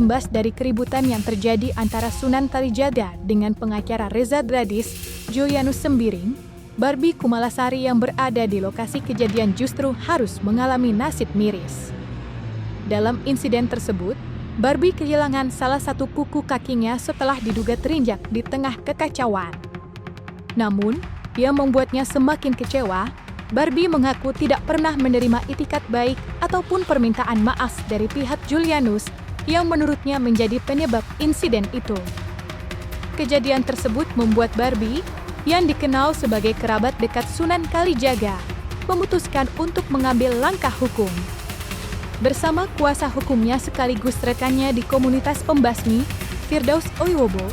imbas dari keributan yang terjadi antara Sunan Kalijaga dengan pengacara Reza Gladys, Julianus Sembiring, Barbie Kumalasari yang berada di lokasi kejadian justru harus mengalami nasib miris. Dalam insiden tersebut, Barbie kehilangan salah satu kuku kakinya setelah diduga terinjak di tengah kekacauan. Namun, yang membuatnya semakin kecewa, Barbie mengaku tidak pernah menerima itikat baik ataupun permintaan maaf dari pihak Julianus yang menurutnya menjadi penyebab insiden itu. Kejadian tersebut membuat Barbie, yang dikenal sebagai kerabat dekat Sunan Kalijaga, memutuskan untuk mengambil langkah hukum. Bersama kuasa hukumnya sekaligus rekannya di komunitas pembasmi, Firdaus Oiwobo,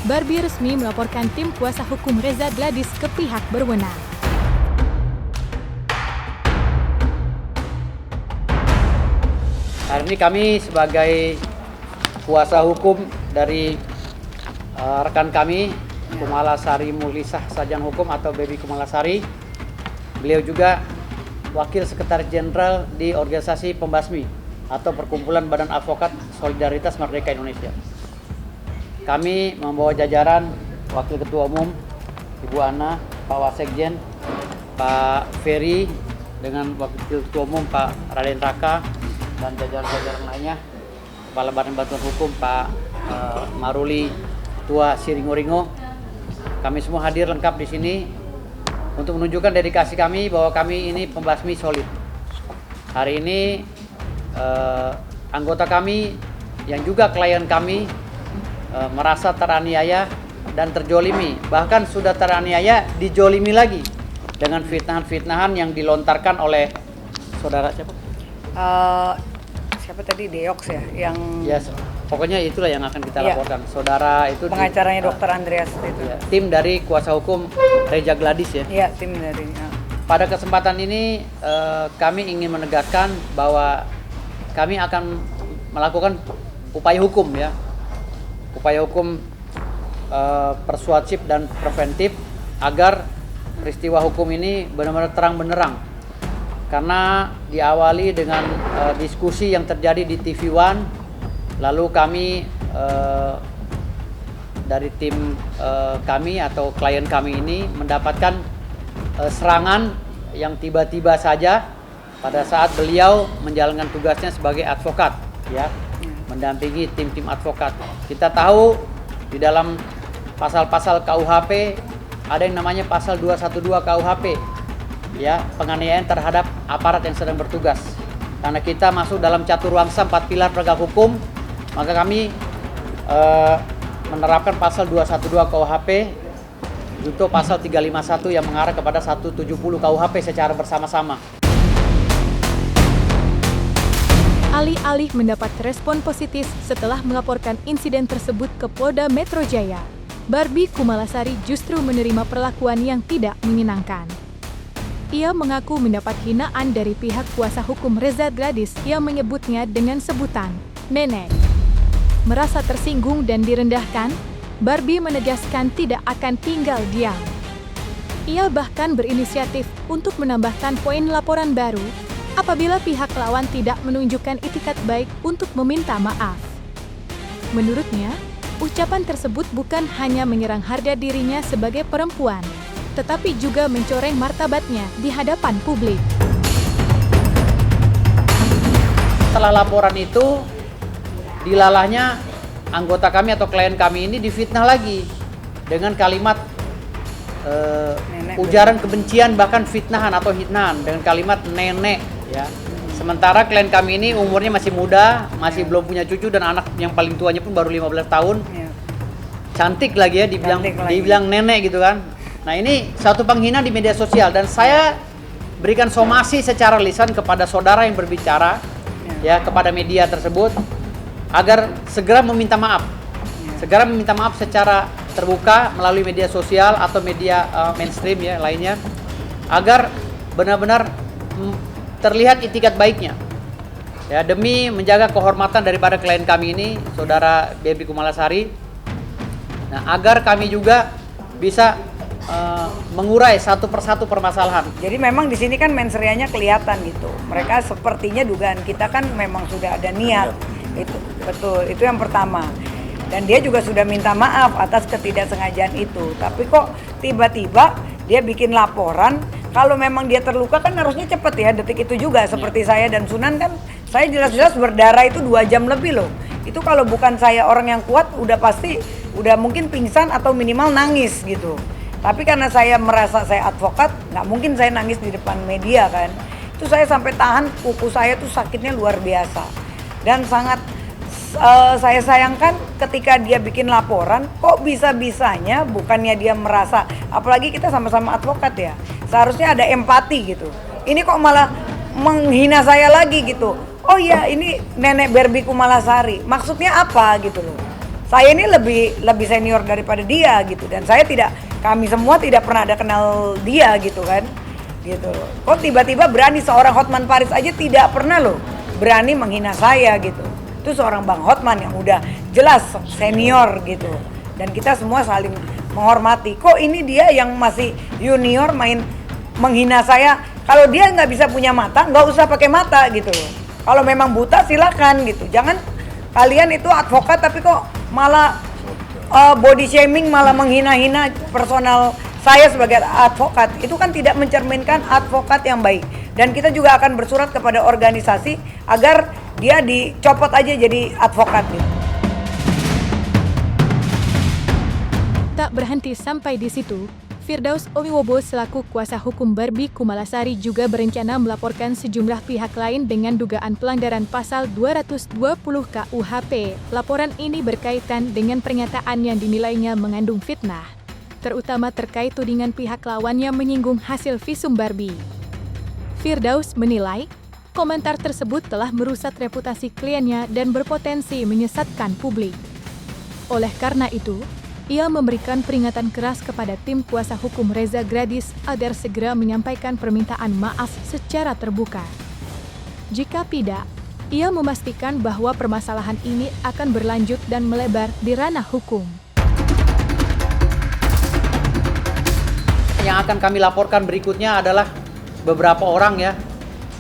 Barbie resmi melaporkan tim kuasa hukum Reza Gladys ke pihak berwenang. Hari ini kami sebagai kuasa hukum dari rekan kami, Kumalasari Mulisah Sarjana Hukum atau Baby Kumalasari. Beliau juga Wakil Sekretaris Jenderal di Organisasi Pembasmi atau Perkumpulan Badan Advokat Solidaritas Merdeka Indonesia. Kami membawa jajaran Wakil Ketua Umum Ibu Ana, Pak Wasekjen, Pak Ferry, dengan Wakil Ketua Umum Pak Raden Raka, dan jajaran-jajaran lainnya, Kepala Badan Bantuan Hukum Pak Maruli Tua Siringo-Ringo. Kami semua hadir lengkap di sini untuk menunjukkan dedikasi kami bahwa kami ini pembasmi solid. Hari ini anggota kami yang juga klien kami merasa teraniaya dan terjolimi, bahkan sudah teraniaya dijolimi lagi dengan fitnahan-fitnahan yang dilontarkan oleh saudara siapa? Siapa tadi, Deoks ya, yang Yes, pokoknya itulah yang akan kita laporkan. Saudara itu pengacaranya Dr. Andreas itu. Tim dari kuasa hukum Reza Gladys ya. Iya, tim dari. Pada kesempatan ini kami ingin menegaskan bahwa kami akan melakukan upaya hukum ya. Upaya hukum persuasif dan preventif agar peristiwa hukum ini benar-benar terang benderang. Karena diawali dengan diskusi yang terjadi di TV One, lalu kami dari tim kami atau klien kami ini mendapatkan serangan yang tiba-tiba saja pada saat beliau menjalankan tugasnya sebagai advokat, ya, mendampingi tim-tim advokat. Kita tahu di dalam pasal-pasal KUHP ada yang namanya pasal 212 KUHP. Ya, penganiayaan terhadap aparat yang sedang bertugas. Karena kita masuk dalam caturwangsa 4 pilar penegak hukum, maka kami menerapkan pasal 212 KUHP, junto pasal 351 yang mengarah kepada 170 KUHP secara bersama-sama. Alih-alih mendapat respon positif setelah melaporkan insiden tersebut ke Polda Metro Jaya, Barbie Kumalasari justru menerima perlakuan yang tidak menyenangkan. Ia mengaku mendapat hinaan dari pihak kuasa hukum Reza Gladys yang menyebutnya dengan sebutan nenek. Merasa tersinggung dan direndahkan, Barbie menegaskan tidak akan tinggal diam. Ia bahkan berinisiatif untuk menambahkan poin laporan baru apabila pihak lawan tidak menunjukkan itikat baik untuk meminta maaf. Menurutnya, ucapan tersebut bukan hanya menyerang harga dirinya sebagai perempuan, tetapi juga mencoreng martabatnya di hadapan publik. Setelah laporan itu, dilalahnya anggota kami atau klien kami ini difitnah lagi dengan kalimat ujaran kebencian, bahkan fitnahan atau hitnahan dengan kalimat nenek. Ya. Sementara klien kami ini umurnya masih muda, masih belum punya cucu, dan anak yang paling tuanya pun baru 15 tahun. Cantik lagi ya, dibilang nenek gitu kan. Nah, ini satu penghinaan di media sosial, dan saya berikan somasi secara lisan kepada saudara yang berbicara ya kepada media tersebut agar segera meminta maaf. Segera meminta maaf secara terbuka melalui media sosial atau media mainstream ya lainnya, agar benar-benar terlihat itikat baiknya. Ya, demi menjaga kehormatan daripada klien kami ini, saudara Baby Kumalasari. Nah, agar kami juga bisa mengurai satu persatu permasalahan. Jadi memang di sini kan menserianya kelihatan gitu. Mereka sepertinya dugaan kita kan memang sudah ada niat itu. Betul, itu yang pertama. Dan dia juga sudah minta maaf atas ketidaksengajaan itu. Tapi kok tiba-tiba dia bikin laporan, kalau memang dia terluka kan harusnya cepat ya, detik itu juga. Seperti saya dan Sunan kan, saya jelas-jelas berdarah itu 2 jam lebih loh. Itu kalau bukan saya orang yang kuat, udah pasti, udah mungkin pingsan atau minimal nangis gitu. Tapi karena saya merasa saya advokat, nggak mungkin saya nangis di depan media kan. Itu saya sampai tahan, kuku saya tuh sakitnya luar biasa. Dan sangat saya sayangkan ketika dia bikin laporan, kok bisa-bisanya bukannya dia merasa, apalagi kita sama-sama advokat ya, seharusnya ada empati gitu. Ini kok malah menghina saya lagi gitu. Oh iya, ini nenek Barbie Kumalasari, maksudnya apa gitu loh. Saya ini lebih senior daripada dia gitu, dan saya tidak, kami semua tidak pernah ada kenal dia gitu kan, gitu loh. Kok tiba-tiba berani seorang Hotman Paris aja tidak pernah loh berani menghina saya gitu. Itu seorang Bang Hotman yang udah jelas senior gitu, dan kita semua saling menghormati. Kok ini dia yang masih junior main menghina saya? Kalau dia nggak bisa punya mata, nggak usah pakai mata gitu loh. Kalau memang buta silakan gitu, jangan kalian itu advokat tapi kok malah body shaming, malah menghina-hina personal saya sebagai advokat. Itu kan tidak mencerminkan advokat yang baik. Dan kita juga akan bersurat kepada organisasi agar dia dicopot aja jadi advokat gitu. Tak berhenti sampai di situ, Firdaus Owiwobo selaku kuasa hukum Barbie Kumalasari juga berencana melaporkan sejumlah pihak lain dengan dugaan pelanggaran pasal 220 KUHP. Laporan ini berkaitan dengan pernyataan yang dinilainya mengandung fitnah, terutama terkait tudingan pihak lawannya menyinggung hasil visum Barbie. Firdaus menilai komentar tersebut telah merusak reputasi kliennya dan berpotensi menyesatkan publik. Oleh karena itu, ia memberikan peringatan keras kepada tim kuasa hukum Reza Gradis agar segera menyampaikan permintaan maaf secara terbuka. Jika tidak, ia memastikan bahwa permasalahan ini akan berlanjut dan melebar di ranah hukum. Yang akan kami laporkan berikutnya adalah beberapa orang ya,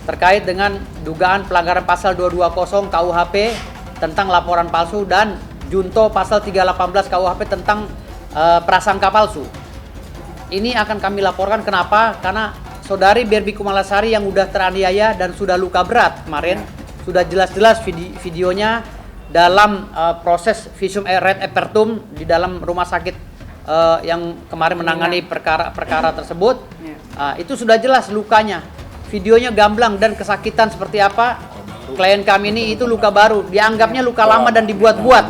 terkait dengan dugaan pelanggaran pasal 220 KUHP tentang laporan palsu dan junto pasal 318 KUHP tentang prasangka palsu. Ini akan kami laporkan, kenapa? Karena saudari Barbie Kumalasari yang udah teraniaya dan sudah luka berat kemarin, sudah jelas-jelas videonya dalam proses visum et repertum di dalam rumah sakit yang kemarin menangani perkara tersebut. Itu sudah jelas lukanya, videonya gamblang dan kesakitan seperti apa. Klien kami ini itu luka baru, dianggapnya luka lama dan dibuat-buat.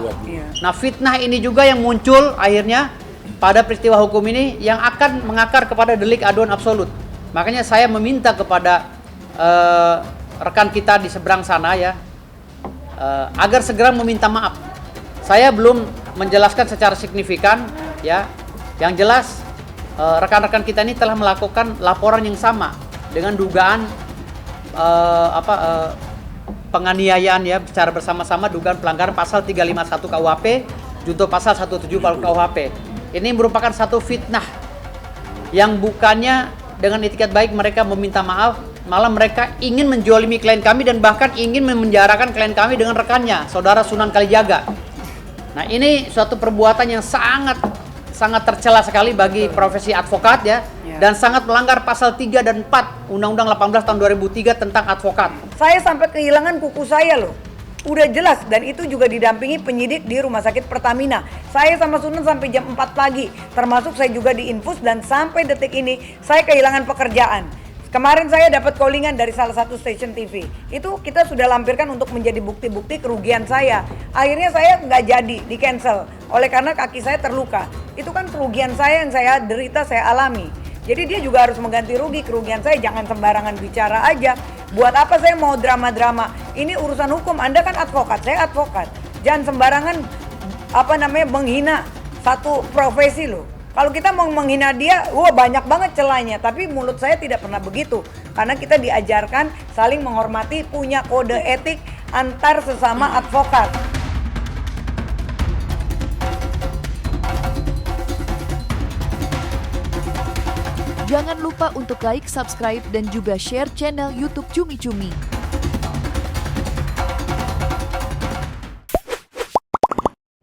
Nah, fitnah ini juga yang muncul akhirnya pada peristiwa hukum ini yang akan mengakar kepada delik aduan absolut. Makanya saya meminta kepada rekan kita di seberang sana ya, agar segera meminta maaf. Saya belum menjelaskan secara signifikan ya. Yang jelas rekan-rekan kita ini telah melakukan laporan yang sama dengan dugaan penganiayaan ya secara bersama-sama, dugaan pelanggaran pasal 351 KUHP junto pasal 170 KUHP. Ini merupakan satu fitnah yang bukannya dengan etikat baik mereka meminta maaf, malah mereka ingin menjolimi klien kami dan bahkan ingin memenjarakan klien kami dengan rekannya, saudara Sunan Kalijaga. Nah, ini suatu perbuatan yang sangat tercela sekali bagi profesi advokat ya, dan sangat melanggar pasal 3 dan 4 Undang-Undang 18 tahun 2003 tentang advokat. Saya sampai kehilangan kuku saya loh. Udah jelas, dan itu juga didampingi penyidik di Rumah Sakit Pertamina. Saya sama Sunan sampai jam 4 pagi, termasuk saya juga diinfus, dan sampai detik ini saya kehilangan pekerjaan. Kemarin saya dapat callingan dari salah satu stasiun TV. Itu kita sudah lampirkan untuk menjadi bukti-bukti kerugian saya. Akhirnya saya nggak jadi, di cancel. Oleh karena kaki saya terluka. Itu kan kerugian saya yang saya derita, saya alami. Jadi dia juga harus mengganti rugi kerugian saya. Jangan sembarangan bicara aja. Buat apa saya mau drama-drama? Ini urusan hukum. Anda kan advokat, saya advokat. Jangan sembarangan menghina satu profesi loh. Kalau kita mau menghina dia, banyak banget celahnya. Tapi mulut saya tidak pernah begitu. Karena kita diajarkan saling menghormati, punya kode etik antar sesama advokat. Jangan lupa untuk like, subscribe, dan juga share channel YouTube Cumi Cumi.